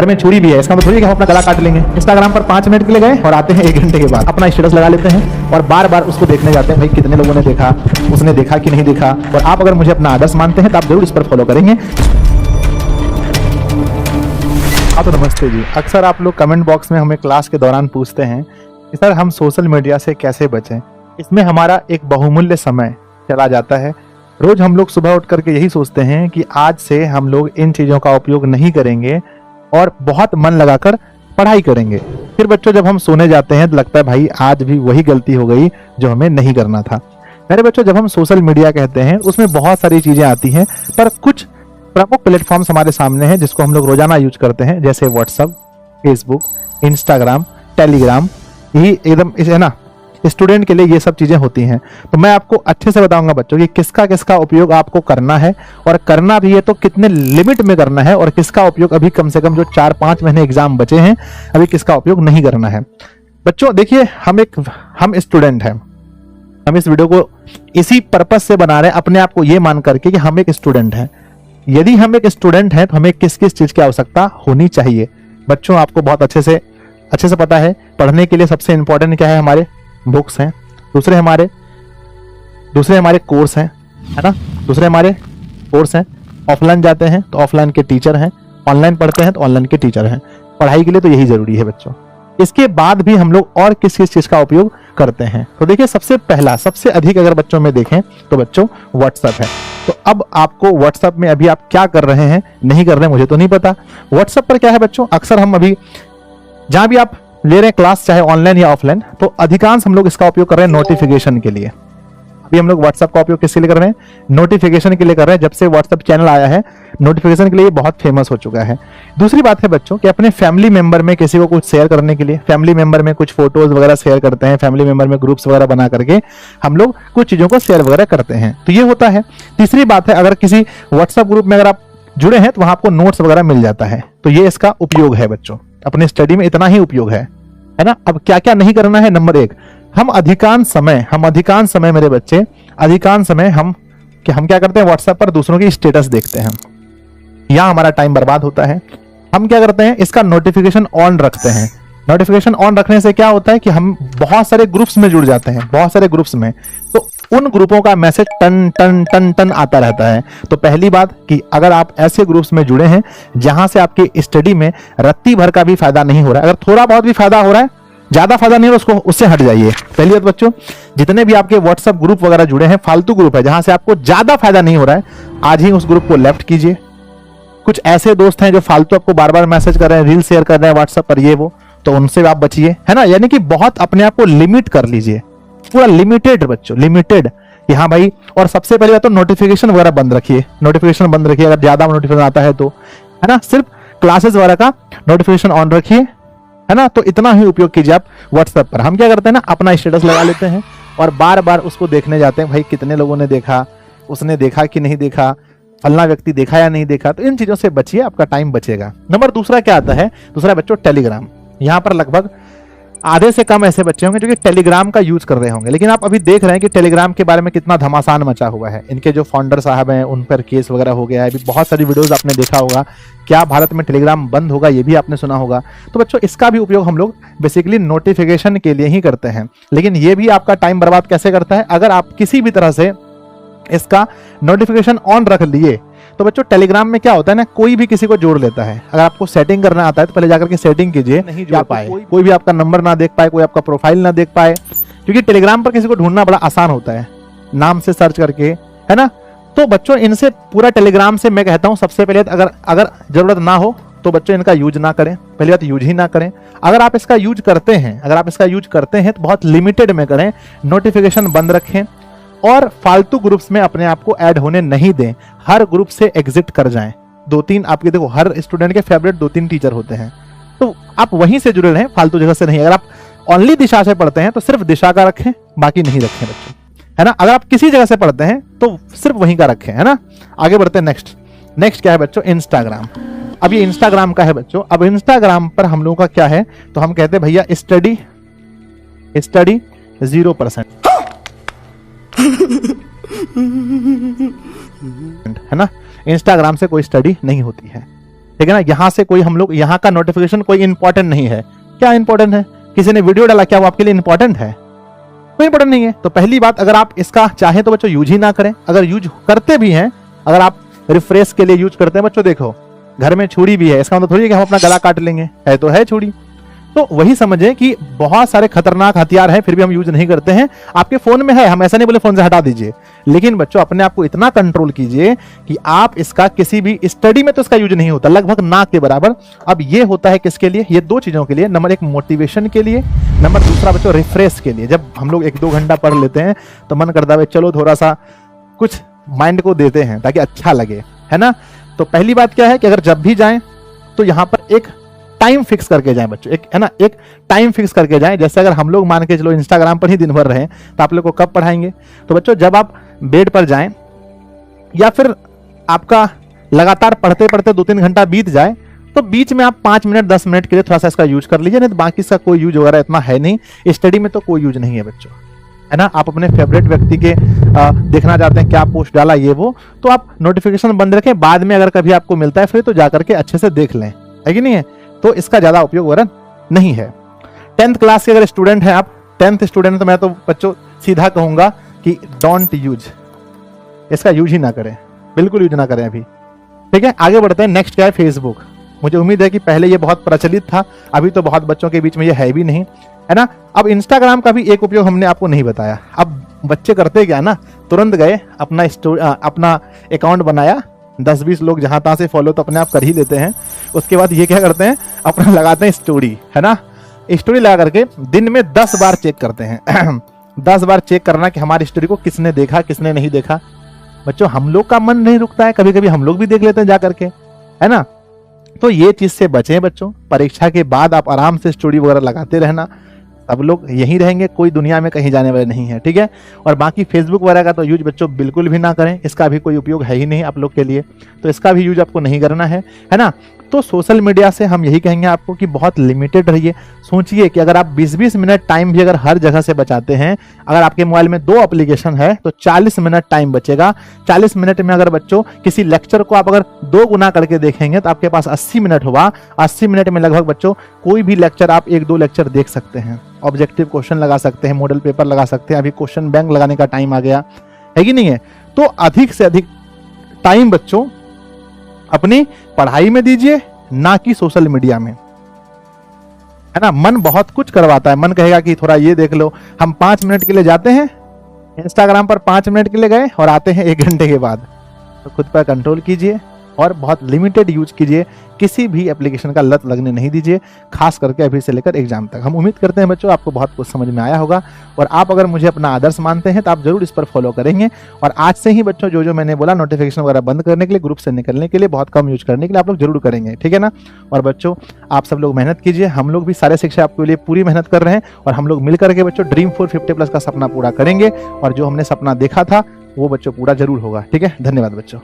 घर में छुरी भी है, इसका मतलब थोड़ी कि हम अपना गला काट लेंगे। इंस्टाग्राम पर 5 मिनट के लिए गए और आते हैं 1 घंटे के बाद अपना स्टेटस लगा लेते हैं और बार बार उसको देखने जाते हैं, भाई कितने लोगों ने देखा, उसने देखा कि नहीं देखा। और आप अगर मुझे अपना आदर्श मानते हैं तो आप जरूर इस पर फॉलो करेंगे। हाँ तो नमस्ते जी। अक्सर आप लोग कमेंट बॉक्स में हमें क्लास के दौरान पूछते हैं कि सर हम सोशल मीडिया से कैसे बचें। इसमें हमारा एक बहुमूल्य समय चला जाता है। रोज हम लोग सुबह उठ करके यही सोचते हैं कि आज से हम लोग इन चीज़ों का उपयोग नहीं करेंगे और बहुत मन लगाकर पढ़ाई करेंगे। फिर बच्चों जब हम सोने जाते हैं तो लगता है भाई आज भी वही गलती हो गई जो हमें नहीं करना था। मेरे बच्चों जब हम सोशल मीडिया कहते हैं उसमें बहुत सारी चीज़ें आती हैं, पर कुछ प्रमुख प्लेटफॉर्म्स हमारे सामने हैं जिसको हम लोग रोजाना यूज करते हैं, जैसे व्हाट्सअप, फेसबुक, इंस्टाग्राम, टेलीग्राम। यही एकदम है ना, स्टूडेंट के लिए ये सब चीजें होती हैं। तो मैं आपको अच्छे से बताऊंगा बच्चों कि किसका किसका उपयोग आपको करना है, और करना भी है तो कितने लिमिट में करना है, और किसका उपयोग अभी कम से कम जो 4-5 महीने एग्जाम बचे हैं अभी किसका उपयोग नहीं करना है। बच्चों देखिए, हम स्टूडेंट हैं। हम इस वीडियो को इसी पर्पज से बना रहे हैं, अपने आप को ये मान करके कि हम एक स्टूडेंट हैं। यदि हम एक स्टूडेंट हैं तो हमें किस किस चीज की आवश्यकता होनी चाहिए। बच्चों आपको बहुत अच्छे से पता है, पढ़ने के लिए सबसे इंपॉर्टेंट क्या है, हमारे बुक्स हैं, दूसरे हमारे कोर्स हैं, है ना, दूसरे हमारे कोर्स हैं। ऑफलाइन जाते हैं तो ऑफलाइन के टीचर हैं, ऑनलाइन पढ़ते हैं तो ऑनलाइन के टीचर हैं। पढ़ाई के लिए तो यही जरूरी है बच्चों। इसके बाद भी हम लोग और किस किस चीज का उपयोग करते हैं। तो देखिए, सबसे पहला सबसे अधिक अगर बच्चों में देखें तो बच्चों व्हाट्सएप है। तो अब आपको व्हाट्सएप में अभी आप क्या कर रहे हैं, नहीं कर रहे हैं, मुझे तो नहीं पता। व्हाट्सएप पर क्या है बच्चों, अक्सर हम अभी जहां भी आप ले रहे हैं क्लास, चाहे ऑनलाइन या ऑफलाइन, तो अधिकांश हम लोग इसका उपयोग कर रहे हैं नोटिफिकेशन के लिए। अभी हम लोग व्हाट्सएप का उपयोग किसके लिए कर रहे हैं, नोटिफिकेशन के लिए कर रहे हैं। जब से व्हाट्सएप चैनल आया है नोटिफिकेशन के लिए बहुत फेमस हो चुका है। दूसरी बात है बच्चों कि अपने फैमिली मेंबर में किसी को कुछ शेयर करने के लिए, फैमिली मेंबर में कुछ फोटोज वगैरह शेयर करते हैं, फैमिली मेंबर में ग्रुप्स वगैरह बना करके हम लोग कुछ चीजों को शेयर वगैरह करते हैं, तो ये होता है। तीसरी बात है, अगर किसी व्हाट्सएप ग्रुप में अगर आप जुड़े हैं तो वहां आपको नोट्स वगैरह मिल जाता है, तो ये इसका उपयोग है बच्चों। अपने स्टडी में इतना ही उपयोग है ना। अब क्या क्या नहीं करना है, नंबर 1, हम अधिकांश समय मेरे बच्चे, अधिकांश समय हम क्या करते हैं, व्हाट्सएप पर दूसरों की स्टेटस देखते हैं, यहां हमारा टाइम बर्बाद होता है। हम क्या करते हैं, इसका नोटिफिकेशन ऑन रखते हैं। नोटिफिकेशन ऑन रखने से क्या होता है कि हम बहुत सारे ग्रुप्स में जुड़ जाते हैं, बहुत सारे ग्रुप्स में, तो उन ग्रुपों का मैसेज टन टन टन टन आता रहता है। तो पहली बात कि अगर आप ऐसे ग्रुप्स में जुड़े हैं जहां से आपकी स्टडी में रत्ती भर का भी फायदा नहीं हो रहा है, अगर थोड़ा बहुत भी फायदा हो रहा है, ज्यादा फायदा नहीं हो रहा, उससे हट जाइए। पहली बात बच्चों, जितने भी आपके व्हाट्सएप ग्रुप वगैरह जुड़े हैं, फालतू ग्रुप है जहां से आपको ज्यादा फायदा नहीं हो रहा है, आज ही उस ग्रुप को लेफ्ट कीजिए। कुछ ऐसे दोस्त हैं जो फालतू आपको बार बार मैसेज कर रहे हैं, रील शेयर कर रहे हैं व्हाट्सएप पर, ये वो, तो उनसे आप बचिए, है ना। यानी कि बहुत अपने आप को लिमिट कर लीजिए, पूरा लिमिटेड बच्चों, लिमिटेड कि हाँ भाई। और सबसे पहले बात तो नोटिफिकेशन वगैरह बंद रखिए, नोटिफिकेशन बंद रखिए। अगर ज्यादा नोटिफिकेशन आता है तो, है ना, सिर्फ क्लासेस वगैरह का नोटिफिकेशन ऑन रखिए, है ना। तो इतना ही उपयोग कीजिए आप व्हाट्सएप पर। हम क्या करते हैं ना, अपना स्टेटस लगा लेते हैं और बार बार उसको देखने जाते हैं, भाई कितने लोगों ने देखा, उसने देखा कि नहीं देखा, फलना व्यक्ति देखा या नहीं देखा। तो इन चीजों से बचिए, आपका टाइम बचेगा। नंबर दूसरा क्या आता है, दूसरा बच्चों टेलीग्राम। यहाँ पर लगभग आधे से कम ऐसे बच्चे होंगे जो कि टेलीग्राम का यूज कर रहे होंगे, लेकिन आप अभी देख रहे हैं कि टेलीग्राम के बारे में कितना घमासान मचा हुआ है। इनके जो फाउंडर साहब हैं उन पर केस वगैरह हो गया है। अभी बहुत सारी वीडियोस आपने देखा होगा, क्या भारत में टेलीग्राम बंद होगा ये भी आपने सुना होगा। तो बच्चों इसका भी उपयोग हम लोग बेसिकली नोटिफिकेशन के लिए ही करते हैं, लेकिन ये भी आपका टाइम बर्बाद कैसे करता है, अगर आप किसी भी तरह से इसका नोटिफिकेशन ऑन रख लिए। तो बच्चों टेलीग्राम में क्या होता है ना, कोई भी किसी को जोड़ लेता है। अगर आपको सेटिंग करना आता है तो पहले जाकर के सेटिंग कीजिए, नहीं जोड़ पाए, कोई भी आपका नंबर ना देख पाए, कोई आपका प्रोफाइल ना देख पाए, क्योंकि टेलीग्राम पर किसी को ढूंढना बड़ा आसान होता है, नाम से सर्च करके, है ना। तो बच्चों इनसे पूरा टेलीग्राम से मैं कहता हूं सबसे पहले अगर जरूरत ना हो तो बच्चों इनका यूज ना करें, पहली बात यूज ही ना करें। अगर आप इसका यूज करते हैं तो बहुत लिमिटेड में करें, नोटिफिकेशन बंद रखें और फालतू ग्रुप्स में अपने आप को ऐड होने नहीं दें। हर ग्रुप से एग्जिट कर जाएं। 2-3 आपके, देखो हर स्टूडेंट के फेवरेट 2-3 टीचर होते हैं, तो आप वहीं से जुड़े रहें, फालतू जगह से नहीं। अगर आप ओनली दिशा से पढ़ते हैं तो सिर्फ दिशा का रखें, बाकी नहीं रखें बच्चों, है ना। अगर आप किसी जगह से पढ़ते हैं तो सिर्फ वहीं का रखें, है ना। आगे बढ़ते हैं। नेक्स्ट क्या है बच्चों, इंस्टाग्राम। अब ये इंस्टाग्राम का है बच्चों। अब इंस्टाग्राम पर हम लोगों का क्या है, तो हम कहते हैं भैया स्टडी 0%, है ना। इंस्टाग्राम से कोई स्टडी नहीं होती है। ठीक है ना। यहाँ से कोई हम लोग यहाँ का नोटिफिकेशन कोई इंपॉर्टेंट नहीं है। क्या इंपॉर्टेंट है? किसी ने वीडियो डाला, क्या वो आपके लिए इंपॉर्टेंट है? कोई इंपॉर्टेंट नहीं है। तो पहली बात, अगर आप इसका चाहे तो बच्चों यूज ही ना करें। अगर यूज करते भी हैं, अगर आप रिफ्रेश के लिए यूज करते हैं बच्चों, देखो घर में छुरी भी है, इसका मतलब थोड़ी है कि हम अपना गला काट लेंगे, है तो है छुरी। तो वही समझें कि बहुत सारे खतरनाक हथियार हैं, फिर भी हम यूज नहीं करते हैं। आपके फोन में है, हम ऐसा नहीं बोले फोन से हटा दीजिए, लेकिन बच्चों अपने आप को इतना कंट्रोल कीजिए कि आप इसका किसी भी स्टडी में तो इसका यूज नहीं होता, लगभग ना के बराबर। अब ये होता है किसके लिए? ये दो चीजों के लिए। नंबर एक मोटिवेशन के लिए, नंबर दूसरा बच्चों रिफ्रेश के लिए। जब हम लोग 1-2 घंटा पढ़ लेते हैं तो मन करता है चलो थोड़ा सा कुछ माइंड को देते हैं ताकि अच्छा लगे, है ना। तो पहली बात क्या है कि अगर जब भी जाएं तो यहां पर एक टाइम फिक्स करके जाएं बच्चों, एक है ना, एक टाइम फिक्स करके जाएं। जैसे अगर हम लोग मान के चलो इंस्टाग्राम पर ही दिन भर रहें तो आप लोग को कब पढ़ाएंगे? तो बच्चों जब आप बेड पर जाएं या फिर आपका लगातार पढ़ते पढ़ते 2-3 घंटा बीत जाए तो बीच में आप 5 मिनट 10 मिनट के लिए थोड़ा सा इसका यूज कर लीजिए, नहीं तो बाकी इसका कोई यूज वगैरह इतना है नहीं। स्टडी में तो कोई यूज नहीं है बच्चों, है ना। आप अपने फेवरेट व्यक्ति के देखना चाहते हैं क्या पोस्ट डाला ये वो, तो आप नोटिफिकेशन बंद रखें, बाद में अगर कभी आपको मिलता है फिर तो जाकर के अच्छे से देख लें, है कि नहीं है। तो इसका ज्यादा उपयोग वगैरह नहीं है। 10th क्लास के अगर स्टूडेंट हैं आप, 10th स्टूडेंट, तो मैं तो बच्चों सीधा कहूंगा कि डोंट यूज, इसका यूज ही ना करें, बिल्कुल यूज ना करें अभी, ठीक है। आगे बढ़ते हैं। नेक्स्ट क्या है? फेसबुक। मुझे उम्मीद है कि पहले ये बहुत प्रचलित था, अभी तो बहुत बच्चों के बीच में ये है भी नहीं, है ना। अब इंस्टाग्राम का भी एक उपयोग हमने आपको नहीं बताया। अब बच्चे करते क्या ना, तुरंत गए अपना अकाउंट बनाया, 10-20 लोग जहां तहां से फॉलो तो अपने आप कर ही लेते हैं। उसके बाद ये क्या करते हैं, अपना लगाते हैं स्टोरी, है ना। स्टोरी लगा करके दिन में 10 बार चेक करते हैं 10 बार चेक करना कि हमारी स्टोरी को किसने देखा किसने नहीं देखा। बच्चों हम लोग का मन नहीं रुकता है, कभी कभी हम लोग भी देख लेते हैं जा करके, है ना। तो ये चीज से बचें बच्चों। परीक्षा के बाद आप आराम से स्टोरी वगैरह लगाते रहना, सब लोग यहीं रहेंगे, कोई दुनिया में कहीं जाने वाले नहीं है, ठीक है। और बाकी फेसबुक वगैरह का तो यूज बच्चों बिल्कुल भी ना करें, इसका भी कोई उपयोग है ही नहीं आप लोग के लिए, तो इसका भी यूज आपको नहीं करना है ना। तो सोशल मीडिया से हम यही कहेंगे आपको कि बहुत लिमिटेड रहिए। सोचिए कि अगर आप 20-20 मिनट टाइम भी अगर हर जगह से बचाते हैं, अगर आपके मोबाइल में 2 एप्लीकेशन है तो 40 मिनट टाइम बचेगा। 40 मिनट में अगर बच्चों किसी लेक्चर को आप अगर 2 गुना करके देखेंगे तो आपके पास 80 मिनट हुआ। 80 मिनट में लगभग बच्चों कोई भी लेक्चर आप 1-2 लेक्चर देख सकते हैं, ऑब्जेक्टिव क्वेश्चन लगा सकते हैं, मॉडल पेपर लगा सकते हैं। अभी क्वेश्चन बैंक लगाने का टाइम आ गया है कि नहीं है। तो अधिक से अधिक टाइम बच्चों अपनी पढ़ाई में दीजिए, ना कि सोशल मीडिया में, है ना। मन बहुत कुछ करवाता है, मन कहेगा कि थोड़ा ये देख लो। हम 5 मिनट के लिए जाते हैं इंस्टाग्राम पर, 5 मिनट के लिए गए और आते हैं 1 घंटे के बाद। तो खुद पर कंट्रोल कीजिए और बहुत लिमिटेड यूज कीजिए, किसी भी एप्लीकेशन का लत लगने नहीं दीजिए, खास करके अभी से लेकर एग्जाम तक। हम उम्मीद करते हैं बच्चों आपको बहुत कुछ समझ में आया होगा, और आप अगर मुझे अपना आदर्श मानते हैं तो आप जरूर इस पर फॉलो करेंगे। और आज से ही बच्चों जो मैंने बोला नोटिफिकेशन वगैरह बंद करने के लिए, ग्रुप से निकलने के लिए, बहुत कम यूज करने के लिए आप लोग जरूर करेंगे, ठीक है ना। और बच्चों आप सब लोग मेहनत कीजिए, हम लोग भी सारे शिक्षा आपके लिए पूरी मेहनत कर रहे हैं, और हम लोग मिलकर के बच्चों ड्रीम 450+ का सपना पूरा करेंगे, और जो हमने सपना देखा था वो बच्चों पूरा जरूर होगा, ठीक है। धन्यवाद बच्चों।